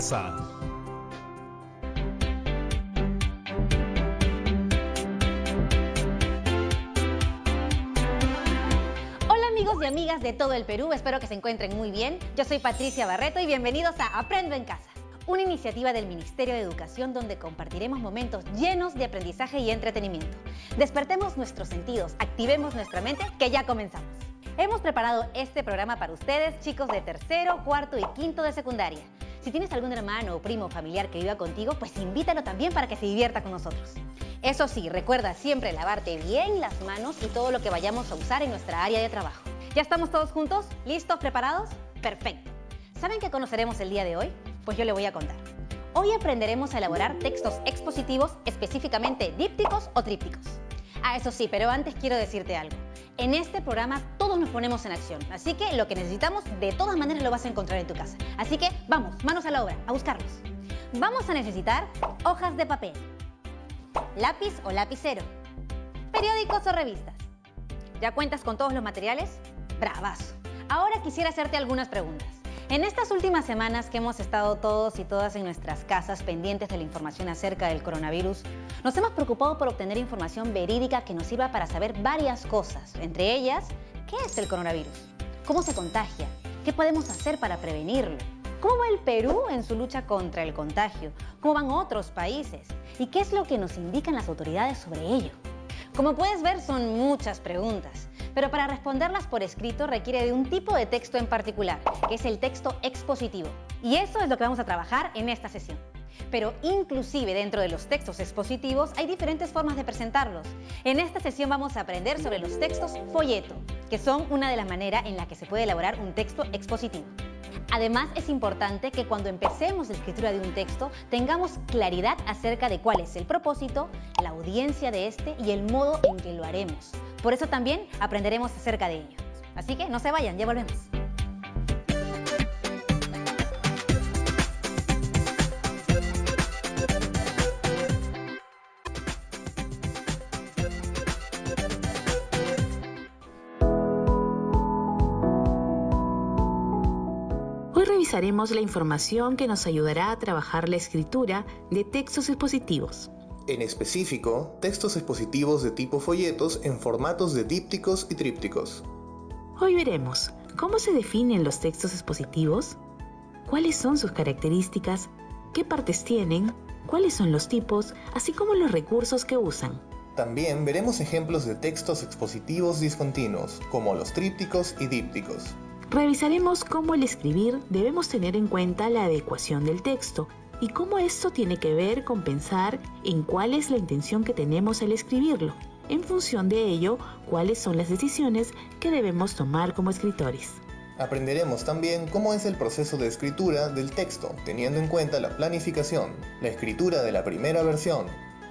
casa. Hola amigos y amigas de todo el Perú, espero que se encuentren muy bien. Yo soy Patricia Barreto y bienvenidos a Aprendo en Casa, una iniciativa del Ministerio de Educación donde compartiremos momentos llenos de aprendizaje y entretenimiento. Despertemos nuestros sentidos, activemos nuestra mente, que ya comenzamos. Hemos preparado este programa para ustedes, chicos de tercero, cuarto y quinto de secundaria. Si tienes algún hermano o primo familiar que viva contigo, pues invítalo también para que se divierta con nosotros. Eso sí, recuerda siempre lavarte bien las manos y todo lo que vayamos a usar en nuestra área de trabajo. ¿Ya estamos todos juntos? ¿Listos? ¿Preparados? Perfecto. ¿Saben qué conoceremos el día de hoy? Pues yo le voy a contar. Hoy aprenderemos a elaborar textos expositivos, específicamente dípticos o trípticos. Eso sí, pero antes quiero decirte algo. En este programa todos nos ponemos en acción, así que lo que necesitamos de todas maneras lo vas a encontrar en tu casa. Así que vamos, manos a la obra, a buscarlos. Vamos a necesitar hojas de papel, lápiz o lapicero, periódicos o revistas. ¿Ya cuentas con todos los materiales? ¡Bravazo! Ahora quisiera hacerte algunas preguntas. En estas últimas semanas que hemos estado todos y todas en nuestras casas pendientes de la información acerca del coronavirus, nos hemos preocupado por obtener información verídica que nos sirva para saber varias cosas. Entre ellas, ¿qué es el coronavirus? ¿Cómo se contagia? ¿Qué podemos hacer para prevenirlo? ¿Cómo va el Perú en su lucha contra el contagio? ¿Cómo van otros países? ¿Y qué es lo que nos indican las autoridades sobre ello? Como puedes ver, son muchas preguntas, pero para responderlas por escrito requiere de un tipo de texto en particular, que es el texto expositivo. Y eso es lo que vamos a trabajar en esta sesión. Pero inclusive dentro de los textos expositivos hay diferentes formas de presentarlos. En esta sesión vamos a aprender sobre los textos folleto, que son una de las maneras en las que se puede elaborar un texto expositivo. Además, es importante que cuando empecemos la escritura de un texto tengamos claridad acerca de cuál es el propósito, la audiencia de este y el modo en que lo haremos. Por eso también aprenderemos acerca de ello. Así que no se vayan, ya volvemos. Hoy revisaremos la información que nos ayudará a trabajar la escritura de textos expositivos. En específico, textos expositivos de tipo folletos en formatos de dípticos y trípticos. Hoy veremos cómo se definen los textos expositivos, cuáles son sus características, qué partes tienen, cuáles son los tipos, así como los recursos que usan. También veremos ejemplos de textos expositivos discontinuos, como los trípticos y dípticos. Revisaremos cómo al escribir debemos tener en cuenta la adecuación del texto y cómo esto tiene que ver con pensar en cuál es la intención que tenemos al escribirlo. En función de ello, cuáles son las decisiones que debemos tomar como escritores. Aprenderemos también cómo es el proceso de escritura del texto, teniendo en cuenta la planificación, la escritura de la primera versión,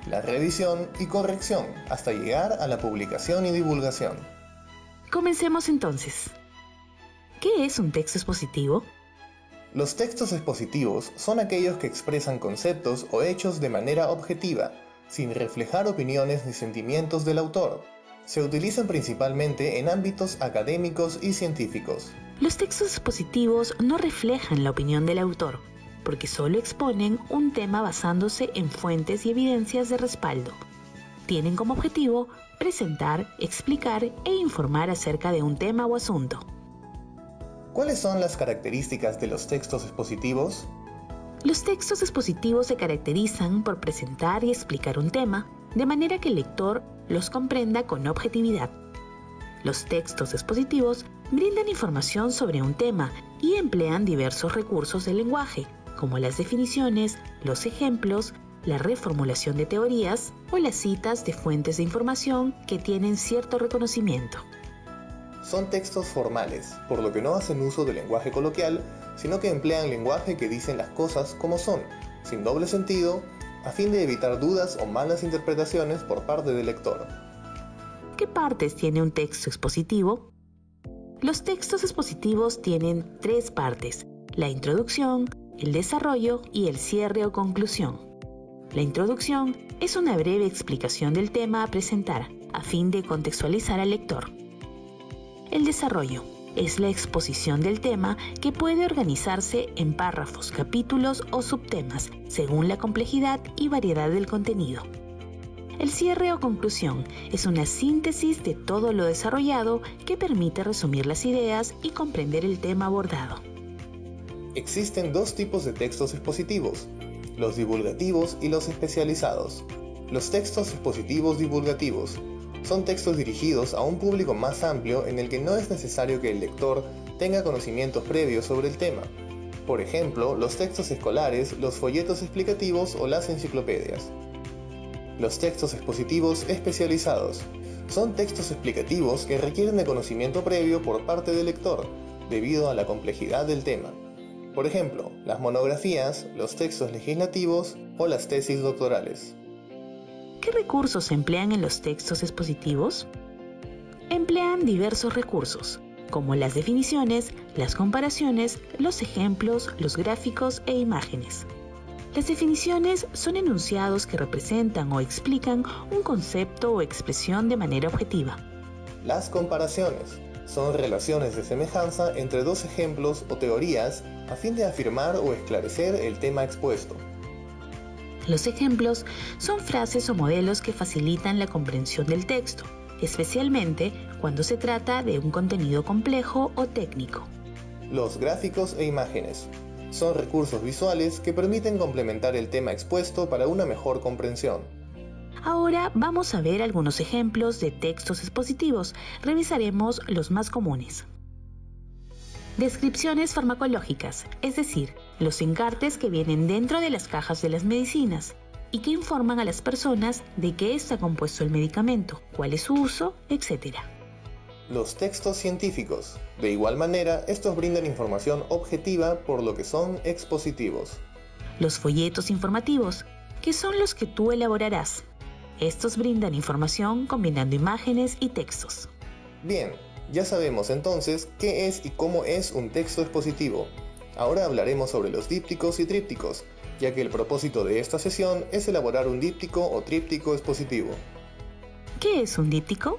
la revisión y corrección, hasta llegar a la publicación y divulgación. Comencemos entonces. ¿Qué es un texto expositivo? Los textos expositivos son aquellos que expresan conceptos o hechos de manera objetiva, sin reflejar opiniones ni sentimientos del autor. Se utilizan principalmente en ámbitos académicos y científicos. Los textos expositivos no reflejan la opinión del autor, porque solo exponen un tema basándose en fuentes y evidencias de respaldo. Tienen como objetivo presentar, explicar e informar acerca de un tema o asunto. ¿Cuáles son las características de los textos expositivos? Los textos expositivos se caracterizan por presentar y explicar un tema, de manera que el lector los comprenda con objetividad. Los textos expositivos brindan información sobre un tema y emplean diversos recursos del lenguaje, como las definiciones, los ejemplos, la reformulación de teorías o las citas de fuentes de información que tienen cierto reconocimiento. Son textos formales, por lo que no hacen uso del lenguaje coloquial, sino que emplean lenguaje que dicen las cosas como son, sin doble sentido, a fin de evitar dudas o malas interpretaciones por parte del lector. ¿Qué partes tiene un texto expositivo? Los textos expositivos tienen 3 partes: la introducción, el desarrollo y el cierre o conclusión. La introducción es una breve explicación del tema a presentar, a fin de contextualizar al lector. El desarrollo es la exposición del tema, que puede organizarse en párrafos, capítulos o subtemas, según la complejidad y variedad del contenido. El cierre o conclusión es una síntesis de todo lo desarrollado que permite resumir las ideas y comprender el tema abordado. Existen dos tipos de textos expositivos, los divulgativos y los especializados. Los textos expositivos divulgativos son textos dirigidos a un público más amplio en el que no es necesario que el lector tenga conocimientos previos sobre el tema. Por ejemplo, los textos escolares, los folletos explicativos o las enciclopedias. Los textos expositivos especializados son textos explicativos que requieren de conocimiento previo por parte del lector, debido a la complejidad del tema. Por ejemplo, las monografías, los textos legislativos o las tesis doctorales. ¿Qué recursos se emplean en los textos expositivos? Emplean diversos recursos, como las definiciones, las comparaciones, los ejemplos, los gráficos e imágenes. Las definiciones son enunciados que representan o explican un concepto o expresión de manera objetiva. Las comparaciones son relaciones de semejanza entre dos ejemplos o teorías a fin de afirmar o esclarecer el tema expuesto. Los ejemplos son frases o modelos que facilitan la comprensión del texto, especialmente cuando se trata de un contenido complejo o técnico. Los gráficos e imágenes son recursos visuales que permiten complementar el tema expuesto para una mejor comprensión. Ahora vamos a ver algunos ejemplos de textos expositivos. Revisaremos los más comunes. Descripciones farmacológicas, es decir, los encartes que vienen dentro de las cajas de las medicinas y que informan a las personas de qué está compuesto el medicamento, cuál es su uso, etc. Los textos científicos. De igual manera, estos brindan información objetiva, por lo que son expositivos. Los folletos informativos, que son los que tú elaborarás. Estos brindan información combinando imágenes y textos. Bien, ya sabemos entonces qué es y cómo es un texto expositivo. Ahora hablaremos sobre los dípticos y trípticos, ya que el propósito de esta sesión es elaborar un díptico o tríptico expositivo. ¿Qué es un díptico?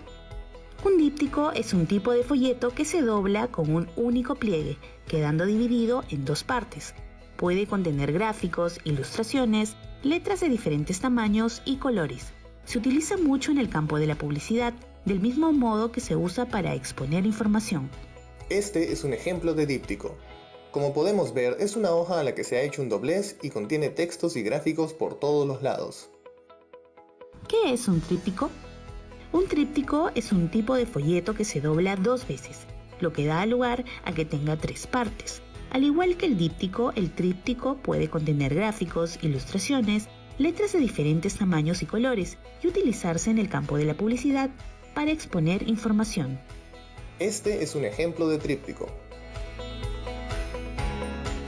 Un díptico es un tipo de folleto que se dobla con un único pliegue, quedando dividido en dos partes. Puede contener gráficos, ilustraciones, letras de diferentes tamaños y colores. Se utiliza mucho en el campo de la publicidad, del mismo modo que se usa para exponer información. Este es un ejemplo de díptico. Como podemos ver, es una hoja a la que se ha hecho un doblez y contiene textos y gráficos por todos los lados. ¿Qué es un tríptico? Un tríptico es un tipo de folleto que se dobla dos veces, lo que da lugar a que tenga tres partes. Al igual que el díptico, el tríptico puede contener gráficos, ilustraciones, letras de diferentes tamaños y colores y utilizarse en el campo de la publicidad para exponer información. Este es un ejemplo de tríptico.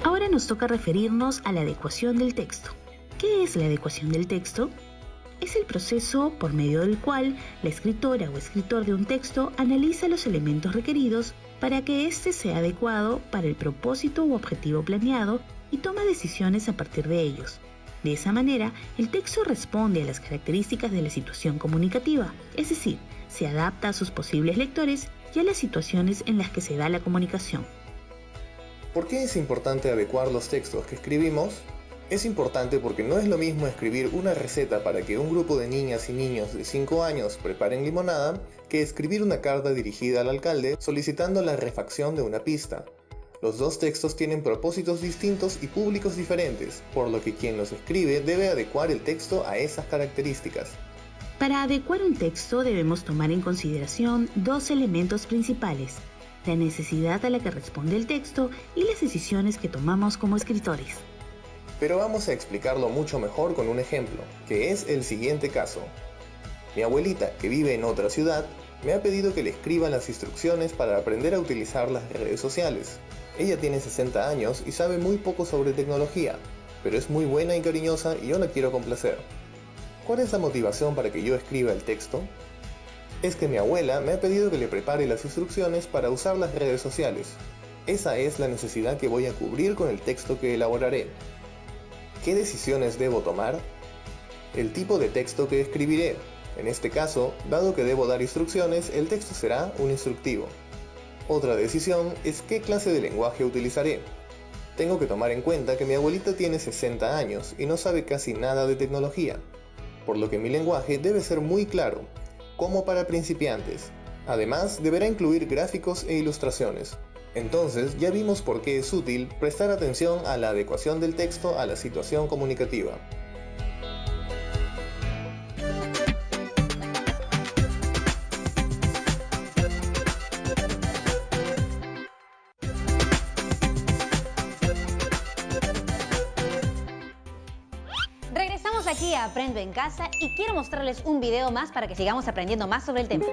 Ahora nos toca referirnos a la adecuación del texto. ¿Qué es la adecuación del texto? Es el proceso por medio del cual la escritora o escritor de un texto analiza los elementos requeridos para que éste sea adecuado para el propósito u objetivo planeado y toma decisiones a partir de ellos. De esa manera, el texto responde a las características de la situación comunicativa, es decir, se adapta a sus posibles lectores y a las situaciones en las que se da la comunicación. ¿Por qué es importante adecuar los textos que escribimos? Es importante porque no es lo mismo escribir una receta para que un grupo de niñas y niños de 5 años preparen limonada que escribir una carta dirigida al alcalde solicitando la refacción de una pista. Los dos textos tienen propósitos distintos y públicos diferentes, por lo que quien los escribe debe adecuar el texto a esas características. Para adecuar un texto debemos tomar en consideración dos elementos principales: la necesidad a la que responde el texto y las decisiones que tomamos como escritores. Pero vamos a explicarlo mucho mejor con un ejemplo, que es el siguiente caso. Mi abuelita, que vive en otra ciudad, me ha pedido que le escriba las instrucciones para aprender a utilizar las redes sociales. Ella tiene 60 años y sabe muy poco sobre tecnología, pero es muy buena y cariñosa y yo la quiero complacer. ¿Cuál es la motivación para que yo escriba el texto? Es que mi abuela me ha pedido que le prepare las instrucciones para usar las redes sociales. Esa es la necesidad que voy a cubrir con el texto que elaboraré. ¿Qué decisiones debo tomar? El tipo de texto que escribiré. En este caso, dado que debo dar instrucciones, el texto será un instructivo. Otra decisión es qué clase de lenguaje utilizaré. Tengo que tomar en cuenta que mi abuelita tiene 60 años y no sabe casi nada de tecnología, por lo que mi lenguaje debe ser muy claro, como para principiantes. Además, deberá incluir gráficos e ilustraciones. Entonces, ya vimos por qué es útil prestar atención a la adecuación del texto a la situación comunicativa. Regresamos aquí a Aprendo en Casa y quiero mostrarles un video más para que sigamos aprendiendo más sobre el tema.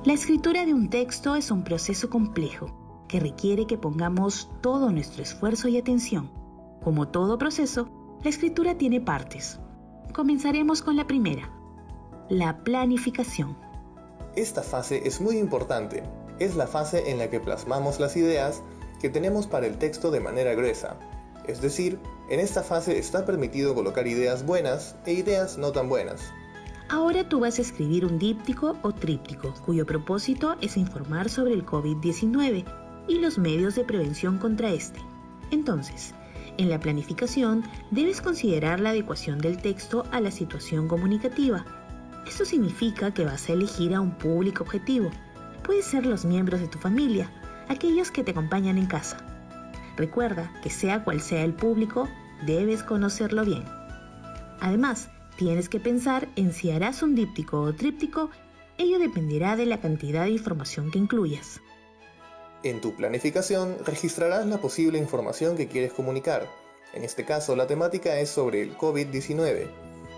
La escritura de un texto es un proceso complejo que requiere que pongamos todo nuestro esfuerzo y atención. Como todo proceso, la escritura tiene partes. Comenzaremos con la primera, la planificación. Esta fase es muy importante. Es la fase en la que plasmamos las ideas que tenemos para el texto de manera gruesa. Es decir, en esta fase está permitido colocar ideas buenas e ideas no tan buenas. Ahora tú vas a escribir un díptico o tríptico, cuyo propósito es informar sobre el COVID-19 y los medios de prevención contra este. Entonces, en la planificación debes considerar la adecuación del texto a la situación comunicativa. Esto significa que vas a elegir a un público objetivo. Puede ser los miembros de tu familia, aquellos que te acompañan en casa. Recuerda que sea cual sea el público, debes conocerlo bien. Además, tienes que pensar en si harás un díptico o tríptico, ello dependerá de la cantidad de información que incluyas. En tu planificación registrarás la posible información que quieres comunicar. En este caso, la temática es sobre el COVID-19.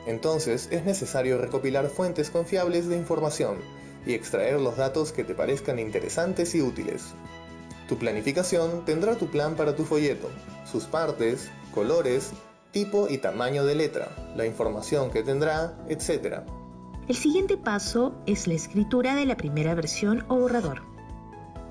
Entonces, es necesario recopilar fuentes confiables de información y extraer los datos que te parezcan interesantes y útiles. Tu planificación tendrá tu plan para tu folleto, sus partes, colores, tipo y tamaño de letra, la información que tendrá, etc. El siguiente paso es la escritura de la primera versión o borrador.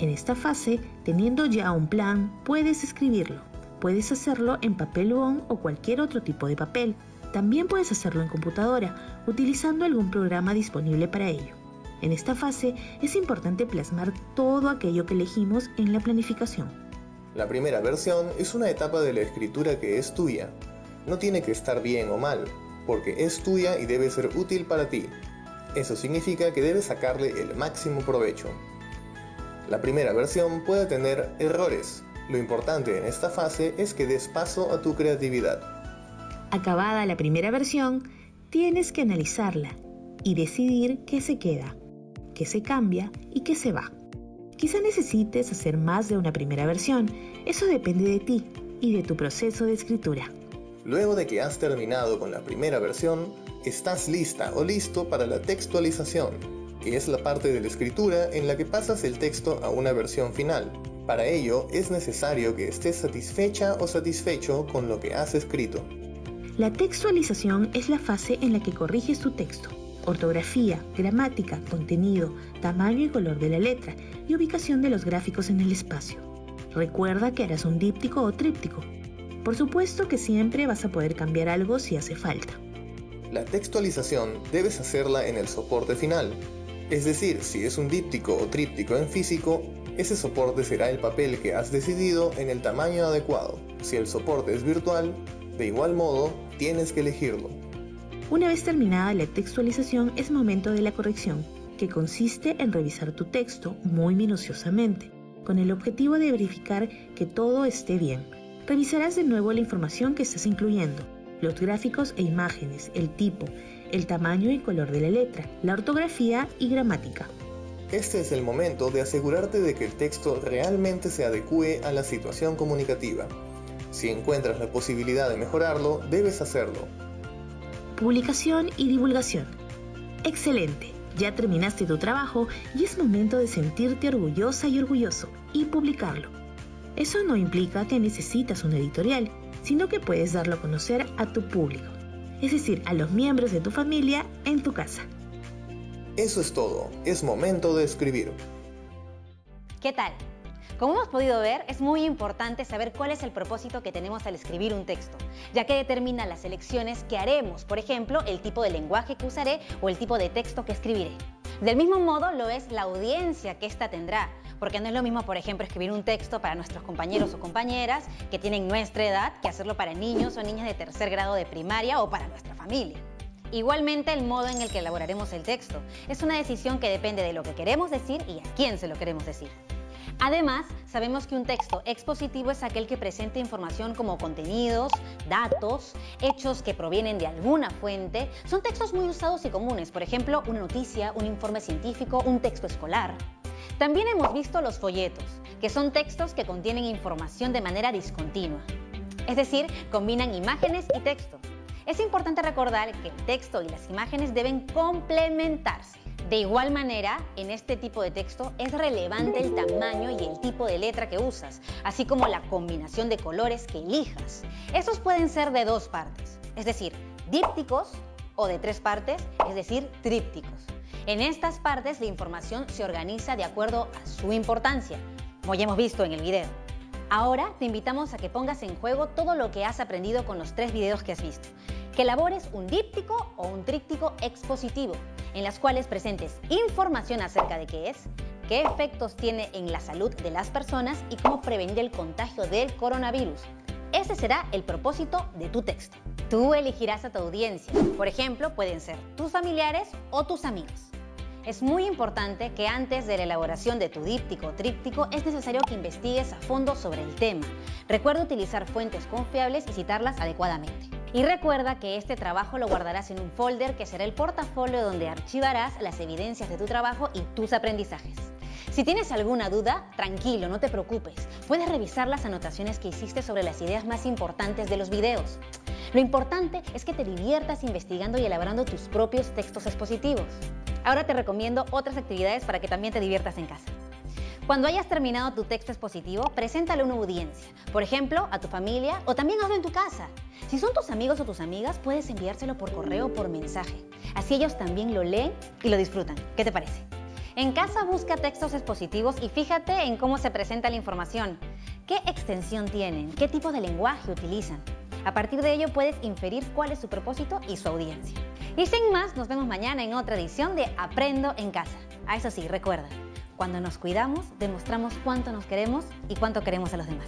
En esta fase, teniendo ya un plan, puedes escribirlo. Puedes hacerlo en papel bond o cualquier otro tipo de papel. También puedes hacerlo en computadora, utilizando algún programa disponible para ello. En esta fase, es importante plasmar todo aquello que elegimos en la planificación. La primera versión es una etapa de la escritura que es tuya. No tiene que estar bien o mal, porque es tuya y debe ser útil para ti. Eso significa que debes sacarle el máximo provecho. La primera versión puede tener errores. Lo importante en esta fase es que des paso a tu creatividad. Acabada la primera versión, tienes que analizarla y decidir qué se queda, qué se cambia y qué se va. Quizá necesites hacer más de una primera versión. Eso depende de ti y de tu proceso de escritura. Luego de que has terminado con la primera versión, estás lista o listo para la textualización, que es la parte de la escritura en la que pasas el texto a una versión final. Para ello, es necesario que estés satisfecha o satisfecho con lo que has escrito. La textualización es la fase en la que corriges tu texto. Ortografía, gramática, contenido, tamaño y color de la letra y ubicación de los gráficos en el espacio. Recuerda que harás un díptico o tríptico. Por supuesto que siempre vas a poder cambiar algo si hace falta. La textualización debes hacerla en el soporte final. Es decir, si es un díptico o tríptico en físico, ese soporte será el papel que has decidido en el tamaño adecuado. Si el soporte es virtual, de igual modo, tienes que elegirlo. Una vez terminada la textualización, es momento de la corrección, que consiste en revisar tu texto muy minuciosamente, con el objetivo de verificar que todo esté bien. Revisarás de nuevo la información que estás incluyendo, los gráficos e imágenes, el tipo, el tamaño y color de la letra, la ortografía y gramática. Este es el momento de asegurarte de que el texto realmente se adecue a la situación comunicativa. Si encuentras la posibilidad de mejorarlo, debes hacerlo. Publicación y divulgación. Excelente, ya terminaste tu trabajo y es momento de sentirte orgullosa y orgulloso y publicarlo. Eso no implica que necesitas un editorial, sino que puedes darlo a conocer a tu público, es decir, a los miembros de tu familia en tu casa. Eso es todo, es momento de escribir. ¿Qué tal? Como hemos podido ver, es muy importante saber cuál es el propósito que tenemos al escribir un texto, ya que determina las elecciones que haremos, por ejemplo, el tipo de lenguaje que usaré o el tipo de texto que escribiré. Del mismo modo lo es la audiencia que ésta tendrá, porque no es lo mismo, por ejemplo, escribir un texto para nuestros compañeros o compañeras que tienen nuestra edad que hacerlo para niños o niñas de tercer grado de primaria o para nuestra familia. Igualmente, el modo en el que elaboraremos el texto es una decisión que depende de lo que queremos decir y a quién se lo queremos decir. Además, sabemos que un texto expositivo es aquel que presenta información como contenidos, datos, hechos que provienen de alguna fuente. Son textos muy usados y comunes, por ejemplo, una noticia, un informe científico, un texto escolar. También hemos visto los folletos, que son textos que contienen información de manera discontinua. Es decir, combinan imágenes y texto. Es importante recordar que el texto y las imágenes deben complementarse. De igual manera, en este tipo de texto es relevante el tamaño y el tipo de letra que usas, así como la combinación de colores que elijas. Estos pueden ser de 2 partes, es decir, dípticos, o de 3 partes, es decir, trípticos. En estas partes la información se organiza de acuerdo a su importancia, como ya hemos visto en el video. Ahora te invitamos a que pongas en juego todo lo que has aprendido con los 3 videos que has visto. Que elabores un díptico o un tríptico expositivo, en las cuales presentes información acerca de qué es, qué efectos tiene en la salud de las personas y cómo prevenir el contagio del coronavirus. Ese será el propósito de tu texto. Tú elegirás a tu audiencia. Por ejemplo, pueden ser tus familiares o tus amigos. Es muy importante que antes de la elaboración de tu díptico o tríptico es necesario que investigues a fondo sobre el tema. Recuerda utilizar fuentes confiables y citarlas adecuadamente. Y recuerda que este trabajo lo guardarás en un folder que será el portafolio donde archivarás las evidencias de tu trabajo y tus aprendizajes. Si tienes alguna duda, tranquilo, no te preocupes. Puedes revisar las anotaciones que hiciste sobre las ideas más importantes de los videos. Lo importante es que te diviertas investigando y elaborando tus propios textos expositivos. Ahora te recomiendo otras actividades para que también te diviertas en casa. Cuando hayas terminado tu texto expositivo, preséntalo a una audiencia, por ejemplo, a tu familia o también hazlo en tu casa. Si son tus amigos o tus amigas, puedes enviárselo por correo o por mensaje. Así ellos también lo leen y lo disfrutan. ¿Qué te parece? En casa busca textos expositivos y fíjate en cómo se presenta la información. ¿Qué extensión tienen? ¿Qué tipo de lenguaje utilizan? A partir de ello puedes inferir cuál es su propósito y su audiencia. Y sin más, nos vemos mañana en otra edición de Aprendo en Casa. Eso sí, recuerda, cuando nos cuidamos, demostramos cuánto nos queremos y cuánto queremos a los demás.